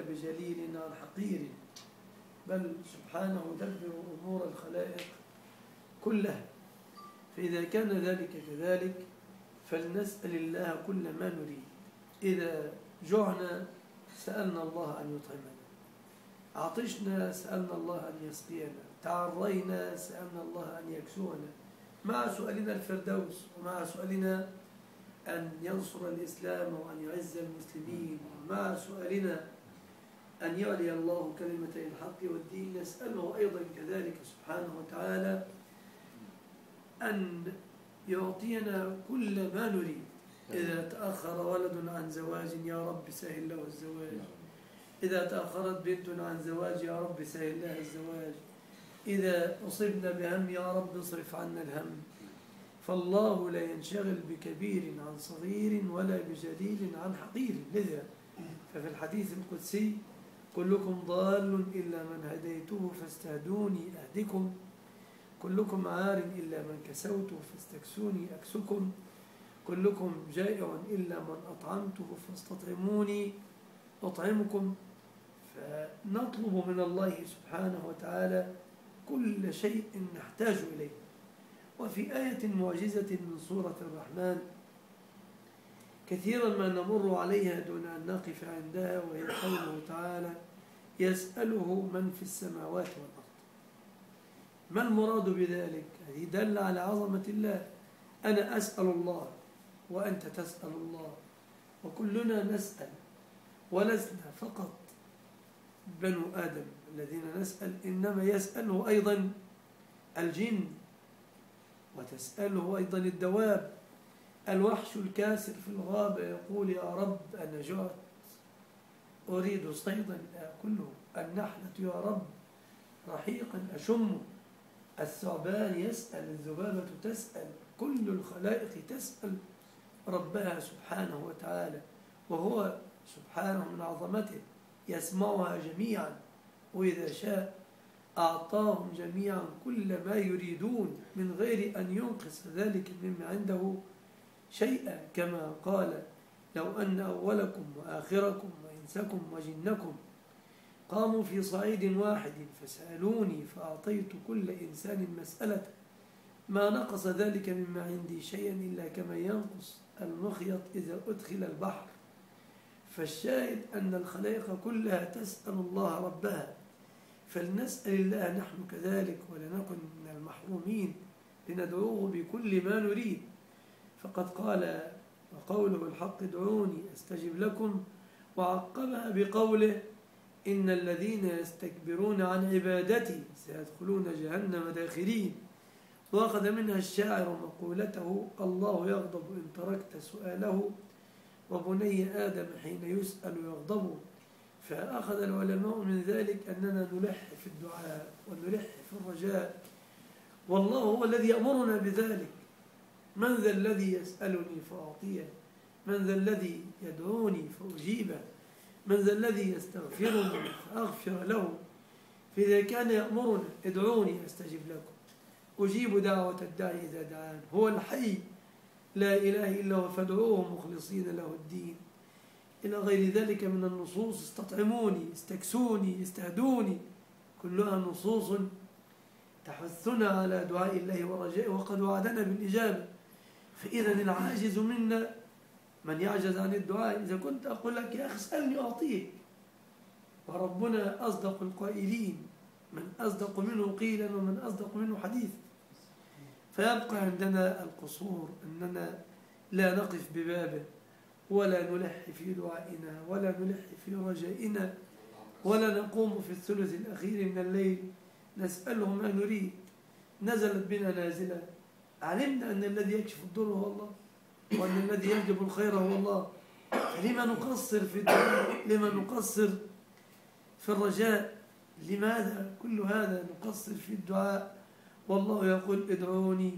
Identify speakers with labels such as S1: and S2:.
S1: بجليل عن حقير، بل سبحانه يدبر أمور الخلائق كلها. فإذا كان ذلك كذلك فلنسأل الله كل ما نريد. إذا جعنا سألنا الله أن يطعمنا، عطشنا سألنا الله أن يسقينا، تعرينا سألنا الله أن يكسونا، مع سؤالنا الفردوس، ومع سؤالنا أن ينصر الإسلام وأن يعز المسلمين، ومع سؤالنا أن يعلي الله كلمة الحق والدين. نسأله أيضا كذلك سبحانه وتعالى أن يعطينا كل ما نريد. إذا تأخر ولد عن زواج يا رب سهل له الزواج، إذا تأخرت بنت عن زواج يا رب سهل لها الزواج، إذا أصبنا بهم يا رب اصرف عنا الهم. فالله لا ينشغل بكبير عن صغير ولا بجليل عن حقير. لذا ففي الحديث القدسي كلكم ضال إلا من هديته فاستهدوني أهدكم، كلكم عار إلا من كسوته فاستكسوني أكسكم، كلكم جائع إلا من أطعمته فاستطعموني أطعمكم. فنطلب من الله سبحانه وتعالى كل شيء نحتاج إليه. وفي آية معجزة من سورة الرحمن كثيرا ما نمر عليها دون أن نقف عندها، وهي قوله تعالى يسأله من في السماوات والأرض. ما المراد بذلك؟ هذه دل على عظمة الله. أنا أسأل الله وأنت تسأل الله، وكلنا نسأل، ولسنا فقط بنو آدم الذين نسأل، إنما يسأله أيضا الجن، وتسأله أيضا الدواب. الوحش الكاسر في الغابة يقول يا رب أنا جعت أريد صيدا آكله، النحلة يا رب رحيقا أشمه، الثعبان يسأل، الذبابة تسأل، كل الخلائق تسأل ربها سبحانه وتعالى، وهو سبحانه من عظمته يسمعها جميعا، وإذا شاء أعطاهم جميعا كل ما يريدون من غير أن ينقص ذلك مما عنده شيئا، كما قال لو أن أولكم وآخركم وإنسكم وجنكم قاموا في صعيد واحد فسألوني فأعطيت كل إنسان مسألته ما نقص ذلك مما عندي شيئا إلا كما ينقص المخيط إذا أدخل البحر. فالشاهد أن الخلائق كلها تسأل الله ربها، فلنسأل الله نحن كذلك ولا نكن من المحرومين، لندعوه بكل ما نريد. فقد قال وقوله الحق ادعوني أستجب لكم، وعقبها بقوله إن الذين يستكبرون عن عبادتي سيدخلون جهنم داخرين. وأخذ منها الشاعر مقولته الله يغضب إن تركت سؤاله، وبني آدم حين يسأل يغضب. فأخذ العلماء من ذلك أننا نلح في الدعاء ونلح في الرجاء، والله هو الذي يأمرنا بذلك. من ذا الذي يسألني فأعطيه، من ذا الذي يدعوني فأجيبه، من ذا الذي يستغفرني فأغفر له. فإذا كان يأمرنا ادعوني أستجب لكم، أجيب دعوة الداعي إذا دعان، هو الحي لا إله إلا هو فادعوه مخلصين له الدين، إلى غير ذلك من النصوص. استطعموني استكسوني استهدوني، كلها نصوص تحثنا على دعاء الله ورجائه، وقد وعدنا بالإجابة. فإذا العاجز منا من يعجز عن الدعاء. إذا كنت أقول لك يا أخي اسألني أعطيك، وربنا أصدق القائلين، من أصدق منه قيلا ومن أصدق منه حديثا. فيبقى عندنا القصور أننا لا نقف ببابه، ولا نلح في دعائنا، ولا نلح في رجائنا، ولا نقوم في الثلث الأخير من الليل نسأله ما نريد. نزلت بنا نازلة، علمنا أن الذي يكشف الضر هو الله، وأن الذي يجلب الخير هو الله، فلما نقصر في الدعاء؟ لما نقصر في الرجاء؟ لماذا كل هذا نقصر في الدعاء؟ والله يقول ادعوني